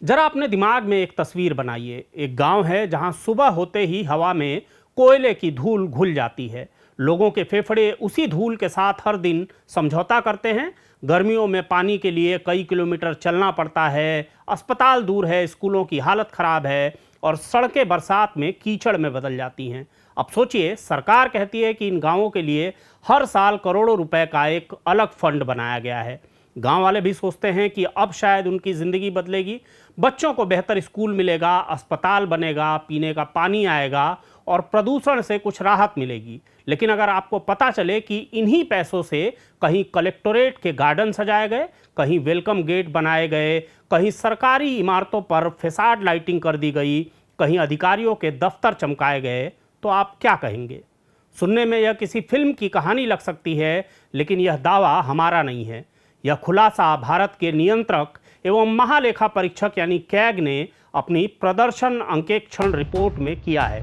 जरा अपने दिमाग में एक तस्वीर बनाइए। एक गांव है जहां सुबह होते ही हवा में कोयले की धूल घुल जाती है। लोगों के फेफड़े उसी धूल के साथ हर दिन समझौता करते हैं। गर्मियों में पानी के लिए कई किलोमीटर चलना पड़ता है, अस्पताल दूर है, स्कूलों की हालत खराब है और सड़कें बरसात में कीचड़ में बदल जाती हैं। अब सोचिए, सरकार कहती है कि इन गांवों के लिए हर साल करोड़ों रुपए का एक अलग फंड बनाया गया है। गांव वाले भी सोचते हैं कि अब शायद उनकी ज़िंदगी बदलेगी, बच्चों को बेहतर स्कूल मिलेगा, अस्पताल बनेगा, पीने का पानी आएगा और प्रदूषण से कुछ राहत मिलेगी। लेकिन अगर आपको पता चले कि इन्हीं पैसों से कहीं कलेक्टोरेट के गार्डन सजाए गए, कहीं वेलकम गेट बनाए गए, कहीं सरकारी इमारतों पर फैसाड लाइटिंग कर दी गई, कहीं अधिकारियों के दफ्तर चमकाए गए, तो आप क्या कहेंगे? सुनने में यह किसी फिल्म की कहानी लग सकती है, लेकिन यह दावा हमारा नहीं है। यह खुलासा भारत के नियंत्रक एवं महालेखा परीक्षक यानी कैग ने अपनी प्रदर्शन अंकेक्षण रिपोर्ट में किया है।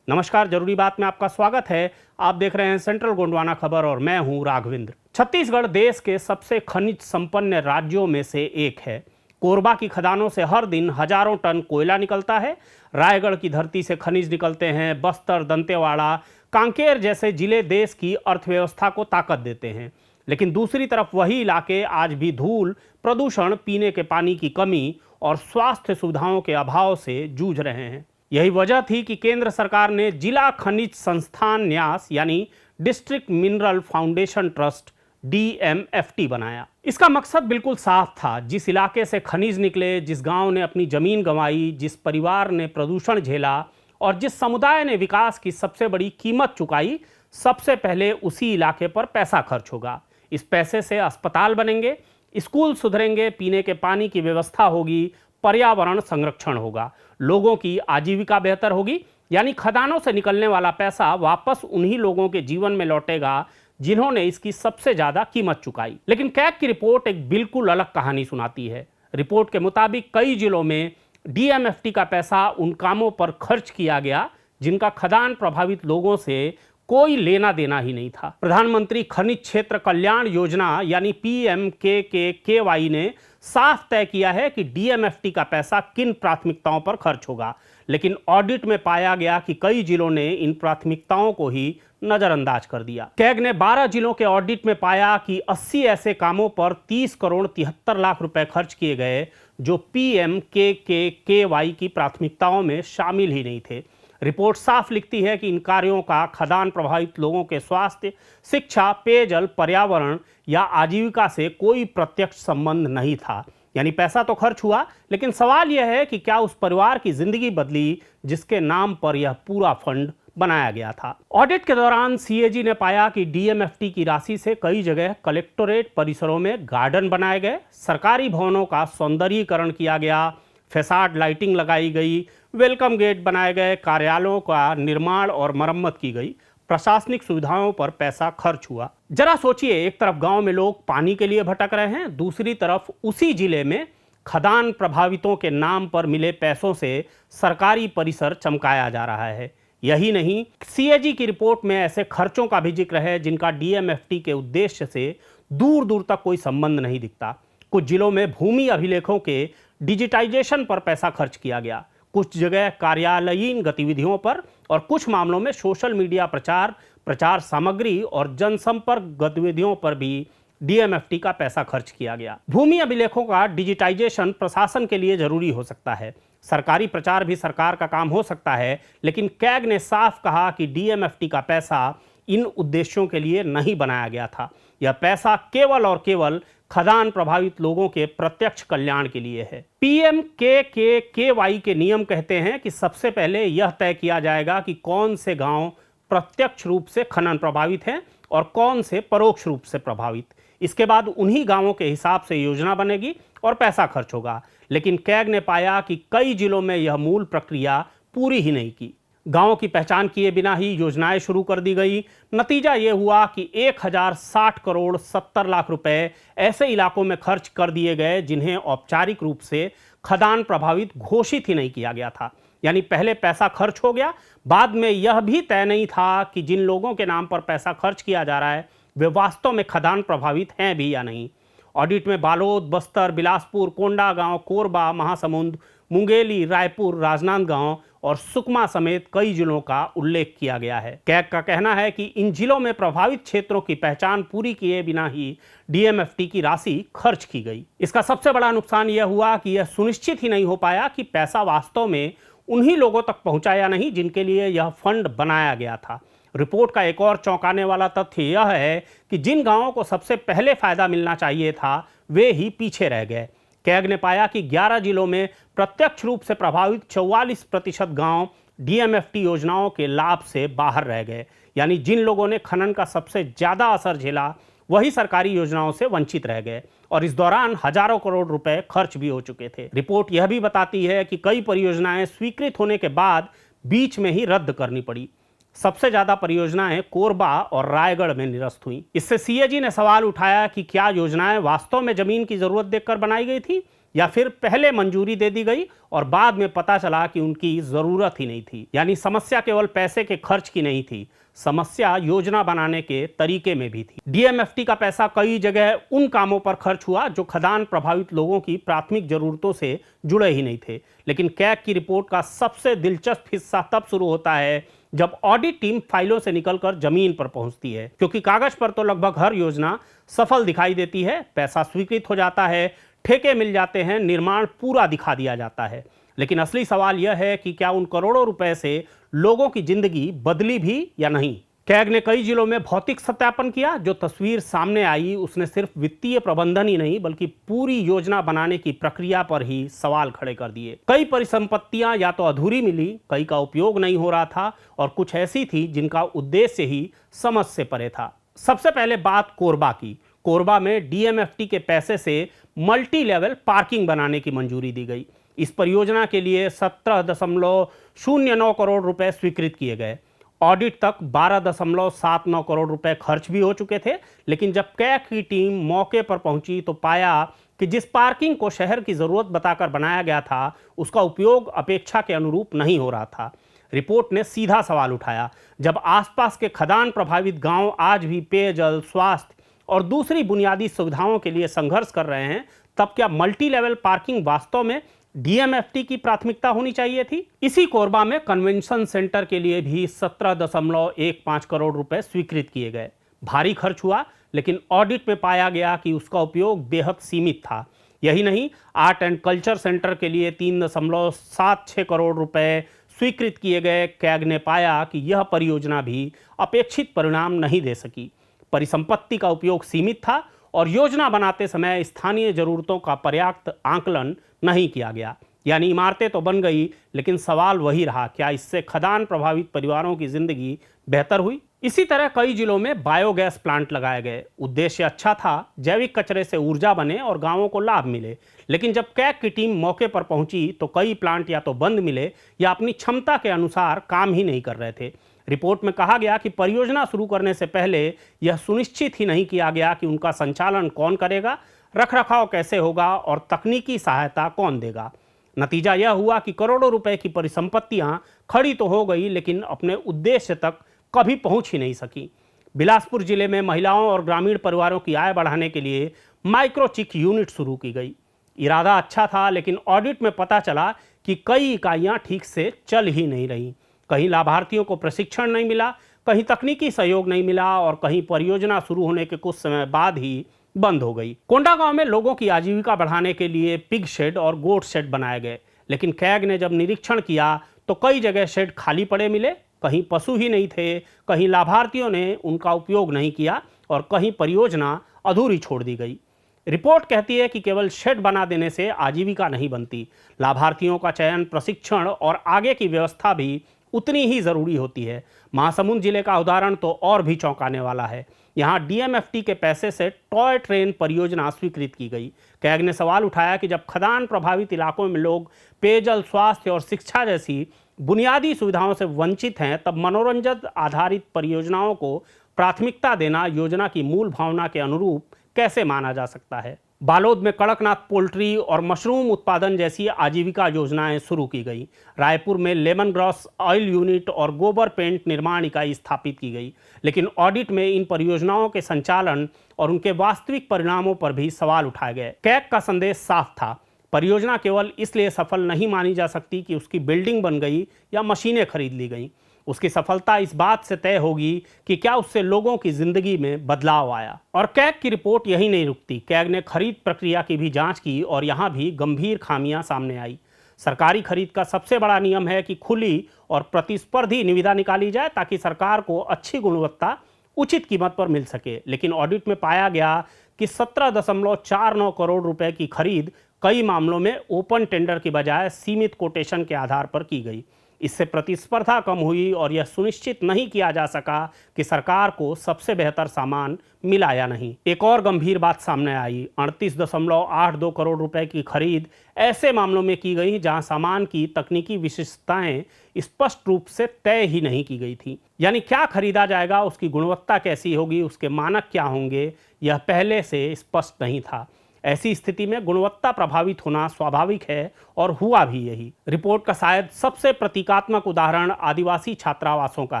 नमस्कार, जरूरी बात में आपका स्वागत है। आप देख रहे हैं सेंट्रल गोंडवाना खबर और मैं हूं राघवेंद्र। छत्तीसगढ़ देश के सबसे खनिज संपन्न राज्यों में से एक है। कोरबा की खदानों से हर दिन हजारों टन कोयला निकलता है। रायगढ़ की धरती से खनिज निकलते हैं। बस्तर, दंतेवाड़ा, कांकेर जैसे जिले देश की अर्थव्यवस्था को ताकत देते हैं। लेकिन दूसरी तरफ वही इलाके आज भी धूल, प्रदूषण, पीने के पानी की कमी और स्वास्थ्य सुविधाओं के अभाव से जूझ रहे हैं। यही वजह थी कि केंद्र सरकार ने जिला खनिज संस्थान न्यास यानी district mineral foundation trust DMFT बनाया। इसका मकसद बिल्कुल साफ था। जिस इलाके से खनिज निकले, जिस गांव ने अपनी जमीन गंवाई, जिस परिवार ने प्रदूषण झेला और जिस समुदाय ने विकास की सबसे बड़ी कीमत चुकाई, सबसे पहले उसी इलाके पर पैसा खर्च होगा। इस पैसे से अस्पताल बनेंगे, स्कूल सुधरेंगे, पीने के पानी की व्यवस्था होगी, पर्यावरण संरक्षण होगा, लोगों की आजीविका बेहतर होगी। यानी खदानों से निकलने वाला पैसा वापस उन्हीं लोगों के जीवन में लौटेगा जिन्होंने इसकी सबसे ज्यादा कीमत चुकाई। लेकिन कैग की रिपोर्ट एक बिल्कुल अलग कहानी सुनाती है। रिपोर्ट के मुताबिक कई जिलों में DMFT का पैसा उन कामों पर खर्च किया गया जिनका खदान प्रभावित लोगों से कोई लेना देना ही नहीं था। प्रधानमंत्री खनिज क्षेत्र कल्याण योजना यानी PMKKY ने साफ तय किया है कि DMFT का पैसा किन प्राथमिकताओं पर खर्च होगा। लेकिन ऑडिट में पाया गया कि कई जिलों ने इन प्राथमिकताओं को ही नजरअंदाज कर दिया। कैग ने 12 जिलों के ऑडिट में पाया कि 80 ऐसे कामों पर 30 करोड़ 73 लाख रुपए खर्च किए गए जो PMKKY की प्राथमिकताओं में शामिल ही नहीं थे। रिपोर्ट साफ लिखती है कि इन कार्यों का खदान प्रभावित लोगों के स्वास्थ्य, शिक्षा, पेयजल, पर्यावरण या आजीविका से कोई प्रत्यक्ष संबंध नहीं था। यानी पैसा तो खर्च हुआ, लेकिन सवाल यह है कि क्या उस परिवार की जिंदगी बदली जिसके नाम पर यह पूरा फंड बनाया गया था। ऑडिट के दौरान CAG ने पाया कि DMFT की राशि से कई जगह कलेक्टोरेट परिसरों में गार्डन बनाए गए, सरकारी भवनों का सौंदर्यीकरण किया गया, फैसाड लाइटिंग लगाई गई, वेलकम गेट बनाए गए, कार्यालयों का निर्माण और मरम्मत की गई, प्रशासनिक सुविधाओं पर पैसा खर्च हुआ। जरा सोचिए, एक तरफ गांव में लोग पानी के लिए भटक रहे हैं, दूसरी तरफ उसी जिले में खदान प्रभावितों के नाम पर मिले पैसों से सरकारी परिसर चमकाया जा रहा है। यही नहीं, CAG की रिपोर्ट में ऐसे खर्चों का भी जिक्र है जिनका DMFT के उद्देश्य से दूर दूर तक कोई संबंध नहीं दिखता। कुछ जिलों में भूमि अभिलेखों के डिजिटाइजेशन पर पैसा खर्च किया गया, कुछ जगह कार्यालयीन गतिविधियों पर और कुछ मामलों में सोशल मीडिया प्रचार सामग्री और जनसंपर्क गतिविधियों पर भी DMFT का पैसा खर्च किया गया। भूमि अभिलेखों का डिजिटाइजेशन प्रशासन के लिए जरूरी हो सकता है, सरकारी प्रचार भी सरकार का काम हो सकता है, लेकिन कैग ने साफ कहा कि DMFT का पैसा इन उद्देश्यों के लिए नहीं बनाया गया था। यह पैसा केवल और केवल खदान प्रभावित लोगों के प्रत्यक्ष कल्याण के लिए है। PMKKY के नियम कहते हैं कि सबसे पहले यह तय किया जाएगा कि कौन से गांव प्रत्यक्ष रूप से खनन प्रभावित हैं और कौन से परोक्ष रूप से प्रभावित। इसके बाद उन्हीं गांवों के हिसाब से योजना बनेगी और पैसा खर्च होगा। लेकिन कैग ने पाया कि कई जिलों में यह मूल प्रक्रिया पूरी ही नहीं की। गांवों की पहचान किए बिना ही योजनाएं शुरू कर दी गई। नतीजा ये हुआ कि 1060 करोड़ 70 लाख रुपए ऐसे इलाकों में खर्च कर दिए गए जिन्हें औपचारिक रूप से खदान प्रभावित घोषित ही नहीं किया गया था। यानी पहले पैसा खर्च हो गया, बाद में यह भी तय नहीं था कि जिन लोगों के नाम पर पैसा खर्च किया जा रहा है वे वास्तव में खदान प्रभावित हैं भी या नहीं। ऑडिट में बालोद, बस्तर, बिलासपुर, कोंडागांव, कोरबा, महासमुंद, मुंगेली, रायपुर, राजनांदगांव और सुकमा समेत कई जिलों का उल्लेख किया गया है। कैग का कहना है कि इन जिलों में प्रभावित क्षेत्रों की पहचान पूरी किए बिना ही डीएमएफटी की राशि खर्च की गई। इसका सबसे बड़ा नुकसान यह हुआ कि यह सुनिश्चित ही नहीं हो पाया कि पैसा वास्तव में उन्हीं लोगों तक पहुंचा या नहीं जिनके लिए यह फंड बनाया गया था। रिपोर्ट का एक और चौंकाने वाला तथ्य यह है कि जिन गांवों को सबसे पहले फायदा मिलना चाहिए था वे ही पीछे रह गए। कैग ने पाया कि 11 जिलों में प्रत्यक्ष रूप से प्रभावित 44% गांव डीएमएफटी योजनाओं के लाभ से बाहर रह गए। यानी जिन लोगों ने खनन का सबसे ज्यादा असर झेला वही सरकारी योजनाओं से वंचित रह गए और इस दौरान हजारों करोड़ रुपए खर्च भी हो चुके थे। रिपोर्ट यह भी बताती है कि कई परियोजनाएं स्वीकृत होने के बाद बीच में ही रद्द करनी पड़ी। सबसे ज्यादा परियोजनाएं कोरबा और रायगढ़ में निरस्त हुई। इससे सीएजी ने सवाल उठाया कि क्या योजनाएं वास्तव में जमीन की जरूरत देखकर बनाई गई थी या फिर पहले मंजूरी दे दी गई और बाद में पता चला कि उनकी जरूरत ही नहीं थी। यानी समस्या केवल पैसे के खर्च की नहीं थी, समस्या योजना बनाने के तरीके में भी थी। डीएमएफटी का पैसा कई जगह उन कामों पर खर्च हुआ जो खदान प्रभावित लोगों की प्राथमिक जरूरतों से जुड़े ही नहीं थे। लेकिन कैग की रिपोर्ट का सबसे दिलचस्प हिस्सा तब शुरू होता है जब ऑडिट टीम फाइलों से निकलकर जमीन पर पहुंचती है, क्योंकि कागज पर तो लगभग हर योजना सफल दिखाई देती है, पैसा स्वीकृत हो जाता है, ठेके मिल जाते हैं, निर्माण पूरा दिखा दिया जाता है। लेकिन असली सवाल यह है कि क्या उन करोड़ों रुपए से लोगों की जिंदगी बदली भी या नहीं। कैग ने कई जिलों में भौतिक सत्यापन किया। जो तस्वीर सामने आई उसने सिर्फ वित्तीय प्रबंधन ही नहीं बल्कि पूरी योजना बनाने की प्रक्रिया पर ही सवाल खड़े कर दिए। कई परिसंपत्तियां या तो अधूरी मिली, कई का उपयोग नहीं हो रहा था और कुछ ऐसी थी जिनका उद्देश्य ही समझ से परे था। सबसे पहले बात कोरबा की। कोरबा में डीएमएफटी के पैसे से मल्टी लेवल पार्किंग बनाने की मंजूरी दी गई। इस परियोजना के लिए 17.09 करोड़ रुपए स्वीकृत किए गए। ऑडिट तक 12.79 करोड़ रुपए खर्च भी हो चुके थे। लेकिन जब कैग की टीम मौके पर पहुंची तो पाया कि जिस पार्किंग को शहर की जरूरत बताकर बनाया गया था उसका उपयोग अपेक्षा के अनुरूप नहीं हो रहा था। रिपोर्ट ने सीधा सवाल उठाया, जब आसपास के खदान प्रभावित गांव आज भी पेयजल, स्वास्थ्य और दूसरी बुनियादी सुविधाओं के लिए संघर्ष कर रहे हैं, तब क्या मल्टी लेवल पार्किंग वास्तव में डीएमएफटी की प्राथमिकता होनी चाहिए थी? इसी कोरबा में कन्वेंशन सेंटर के लिए भी 17.15 करोड़ रुपए स्वीकृत किए गए। भारी खर्च हुआ, लेकिन ऑडिट में पाया गया कि उसका उपयोग बेहद सीमित था। यही नहीं, आर्ट एंड कल्चर सेंटर के लिए 3.76 करोड़ रुपए स्वीकृत किए गए। कैग ने पाया कि यह परियोजना भी अपेक्षित परिणाम नहीं दे सकी। परिसंपत्ति का उपयोग सीमित था और योजना बनाते समय स्थानीय जरूरतों का पर्याप्त आंकलन नहीं किया गया। यानी इमारतें तो बन गई, लेकिन सवाल वही रहा, क्या इससे खदान प्रभावित परिवारों की जिंदगी बेहतर हुई? इसी तरह कई जिलों में बायोगैस प्लांट लगाए गए। उद्देश्य अच्छा था, जैविक कचरे से ऊर्जा बने और गांवों को लाभ मिले। लेकिन जब कैग की टीम मौके पर पहुंची तो कई प्लांट या तो बंद मिले या अपनी क्षमता के अनुसार काम ही नहीं कर रहे थे। रिपोर्ट में कहा गया कि परियोजना शुरू करने से पहले यह सुनिश्चित ही नहीं किया गया कि उनका संचालन कौन करेगा, रखरखाव कैसे होगा और तकनीकी सहायता कौन देगा। नतीजा यह हुआ कि करोड़ों रुपए की परिसंपत्तियां खड़ी तो हो गई, लेकिन अपने उद्देश्य तक कभी पहुंच ही नहीं सकी। बिलासपुर जिले में महिलाओं और ग्रामीण परिवारों की आय बढ़ाने के लिए माइक्रोचिक यूनिट शुरू की गई। इरादा अच्छा था, लेकिन ऑडिट में पता चला कि कई इकाइयां ठीक से चल ही नहीं रही। कहीं लाभार्थियों को प्रशिक्षण नहीं मिला, कहीं तकनीकी सहयोग नहीं मिला और कहीं परियोजना शुरू होने के कुछ समय बाद ही बंद हो गई। कोंडागांव में लोगों की आजीविका बढ़ाने के लिए पिग शेड और गोट शेड बनाए गए, लेकिन कैग ने जब निरीक्षण किया तो कई जगह शेड खाली पड़े मिले, कहीं पशु ही नहीं थे, कहीं लाभार्थियों ने उनका उपयोग नहीं किया और कहीं परियोजना अधूरी छोड़ दी गई। रिपोर्ट कहती है कि केवल शेड बना देने से आजीविका नहीं बनती, लाभार्थियों का चयन, प्रशिक्षण और आगे की व्यवस्था भी उतनी ही जरूरी होती है। महासमुंद जिले का उदाहरण तो और भी चौंकाने वाला है। यहाँ डीएमएफटी के पैसे से टॉय ट्रेन परियोजना स्वीकृत की गई। कैग ने सवाल उठाया कि जब खदान प्रभावित इलाकों में लोग पेयजल, स्वास्थ्य और शिक्षा जैसी बुनियादी सुविधाओं से वंचित हैं, तब मनोरंजन आधारित परियोजनाओं को प्राथमिकता देना योजना की मूल भावना के अनुरूप कैसे माना जा सकता है। बालोद में कड़कनाथ पोल्ट्री और मशरूम उत्पादन जैसी आजीविका योजनाएं शुरू की गई। रायपुर में लेमन ग्रास ऑयल यूनिट और गोबर पेंट निर्माण इकाई स्थापित की गई। लेकिन ऑडिट में इन परियोजनाओं के संचालन और उनके वास्तविक परिणामों पर भी सवाल उठाए गए। कैग का संदेश साफ था, परियोजना केवल इसलिए सफल नहीं मानी जा सकती कि उसकी बिल्डिंग बन गई या मशीनें खरीद ली गईं। उसकी सफलता इस बात से तय होगी कि क्या उससे लोगों की जिंदगी में बदलाव आया। और कैग की रिपोर्ट यही नहीं रुकती। कैग ने खरीद प्रक्रिया की भी जांच की और यहां भी गंभीर खामियां सामने आई। सरकारी खरीद का सबसे बड़ा नियम है कि खुली और प्रतिस्पर्धी निविदा निकाली जाए ताकि सरकार को अच्छी गुणवत्ता उचित कीमत पर मिल सके। लेकिन ऑडिट में पाया गया कि 17.49 करोड़ रुपए की खरीद कई मामलों में ओपन टेंडर की बजाय सीमित कोटेशन के आधार पर की गई। इससे प्रतिस्पर्धा कम हुई और यह सुनिश्चित नहीं किया जा सका कि सरकार को सबसे बेहतर सामान मिला या नहीं। एक और गंभीर बात सामने आई। 38.82 करोड़ रुपए की खरीद ऐसे मामलों में की गई जहां सामान की तकनीकी विशेषताएं स्पष्ट रूप से तय ही नहीं की गई थी। यानी क्या खरीदा जाएगा, उसकी गुणवत्ता कैसी होगी, उसके मानक क्या होंगे, यह पहले से स्पष्ट नहीं था। ऐसी स्थिति में गुणवत्ता प्रभावित होना स्वाभाविक है और हुआ भी यही। रिपोर्ट का शायद सबसे प्रतीकात्मक उदाहरण आदिवासी छात्रावासों का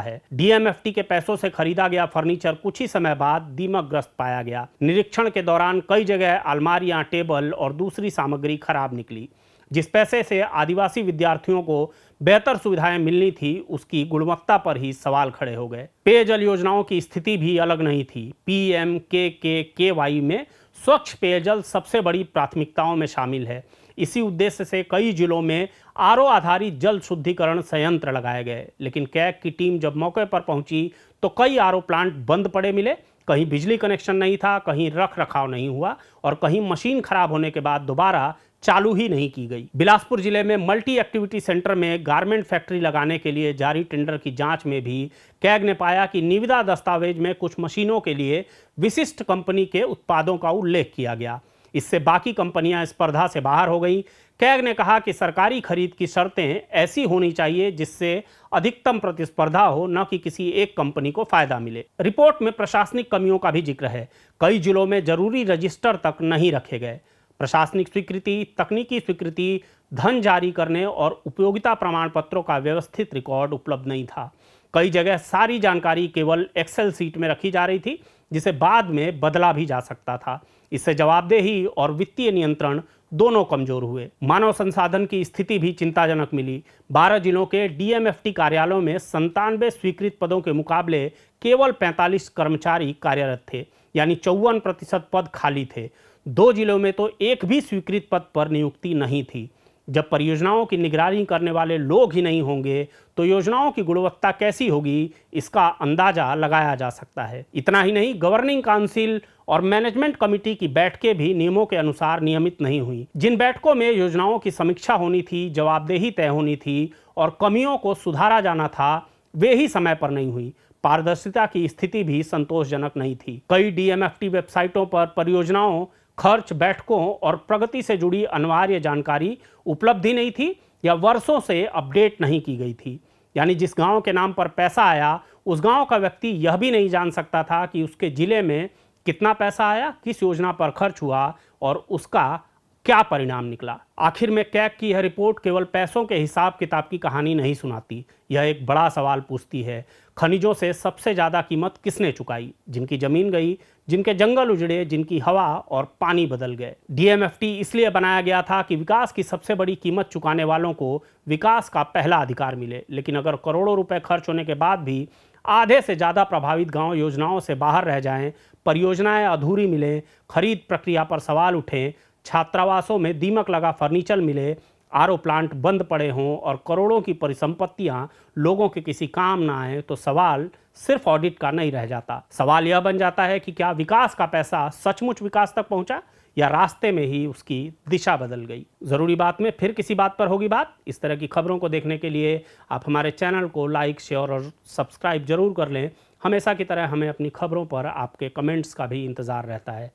है। डीएमएफटी के पैसों से खरीदा गया फर्नीचर कुछ ही समय बाद दीमकग्रस्त पाया गया। निरीक्षण के दौरान कई जगह अलमारियां, टेबल और दूसरी सामग्री खराब निकली। जिस पैसे से आदिवासी विद्यार्थियों को बेहतर सुविधाएं मिलनी थी, उसकी गुणवत्ता पर ही सवाल खड़े हो गए। पेयजल योजनाओं की स्थिति भी अलग नहीं थी। PMKKY में स्वच्छ पेयजल सबसे बड़ी प्राथमिकताओं में शामिल है। इसी उद्देश्य से कई जिलों में आरओ आधारित जल शुद्धिकरण संयंत्र लगाए गए। लेकिन कैग की टीम जब मौके पर पहुंची तो कई आरओ प्लांट बंद पड़े मिले। कहीं बिजली कनेक्शन नहीं था, कहीं रख रखाव नहीं हुआ और कहीं मशीन खराब होने के बाद दोबारा चालू ही नहीं की गई। बिलासपुर जिले में मल्टी एक्टिविटी सेंटर में गारमेंट फैक्ट्री लगाने के लिए जारी टेंडर की जांच में भी कैग ने पाया कि निविदा दस्तावेज में कुछ मशीनों के लिए विशिष्ट कंपनी के उत्पादों का उल्लेख किया गया। इससे बाकी कंपनियां स्पर्धा से बाहर हो गई। कैग ने कहा कि सरकारी खरीद की शर्तें ऐसी होनी चाहिए जिससे अधिकतम प्रतिस्पर्धा हो, न कि किसी एक कंपनी को फायदा मिले। रिपोर्ट में प्रशासनिक कमियों का भी जिक्र है। कई जिलों में जरूरी रजिस्टर तक नहीं रखे गए। प्रशासनिक स्वीकृति, तकनीकी स्वीकृति, धन जारी करने और उपयोगिता प्रमाण पत्रों का व्यवस्थित रिकॉर्ड उपलब्ध नहीं था। कई जगह सारी जानकारी केवल एक्सेल सीट में रखी जा रही थी, जिसे बाद में बदला भी जा सकता था। इससे जवाबदेही और वित्तीय नियंत्रण दोनों कमजोर हुए। मानव संसाधन की स्थिति भी चिंताजनक मिली। 12 जिलों के डीएमएफटी कार्यालयों में 97 स्वीकृत पदों के मुकाबले केवल 45 कर्मचारी कार्यरत थे, यानी 54% पद खाली थे। 2 जिलों में तो एक भी स्वीकृत पद पर नियुक्ति नहीं थी। जब परियोजनाओं की निगरानी करने वाले लोग ही नहीं होंगे तो योजनाओं की गुणवत्ता कैसी होगी, इसका अंदाजा लगाया जा सकता है। इतना ही नहीं, गवर्निंग काउंसिल और मैनेजमेंट कमेटी की बैठकें भी नियमों के अनुसार नियमित नहीं हुई। जिन बैठकों में योजनाओं की समीक्षा होनी थी, जवाबदेही तय होनी थी और कमियों को सुधारा जाना था, वे ही समय पर नहीं हुई। पारदर्शिता की स्थिति भी संतोषजनक नहीं थी। कई डीएमएफटी वेबसाइटों पर परियोजनाओं, खर्च, बैठकों और प्रगति से जुड़ी अनिवार्य जानकारी उपलब्ध ही नहीं थी या वर्षों से अपडेट नहीं की गई थी। यानी जिस गांव के नाम पर पैसा आया, उस गांव का व्यक्ति यह भी नहीं जान सकता था कि उसके जिले में कितना पैसा आया, किस योजना पर खर्च हुआ और उसका क्या परिणाम निकला। आखिर में कैग की यह रिपोर्ट केवल पैसों के हिसाब किताब की कहानी नहीं सुनाती। यह एक बड़ा सवाल पूछती है, खनिजों से सबसे ज़्यादा कीमत किसने चुकाई? जिनकी ज़मीन गई, जिनके जंगल उजड़े, जिनकी हवा और पानी बदल गए। डीएमएफटी इसलिए बनाया गया था कि विकास की सबसे बड़ी कीमत चुकाने वालों को विकास का पहला अधिकार मिले। लेकिन अगर करोड़ों रुपए खर्च होने के बाद भी आधे से ज़्यादा प्रभावित गांव योजनाओं से बाहर रह जाएं, परियोजनाएं अधूरी मिलें, खरीद प्रक्रिया पर सवाल उठें, छात्रावासों में दीमक लगा फर्नीचर मिले, आरओ प्लांट बंद पड़े हों और करोड़ों की परिसंपत्तियां लोगों के किसी काम ना आए, तो सवाल सिर्फ ऑडिट का नहीं रह जाता। सवाल यह बन जाता है कि क्या विकास का पैसा सचमुच विकास तक पहुंचा या रास्ते में ही उसकी दिशा बदल गई। जरूरी बात में फिर किसी बात पर होगी बात। इस तरह की खबरों को देखने के लिए आप हमारे चैनल को लाइक, शेयर और सब्सक्राइब जरूर कर लें। हमेशा की तरह हमें अपनी खबरों पर आपके कमेंट्स का भी इंतज़ार रहता है।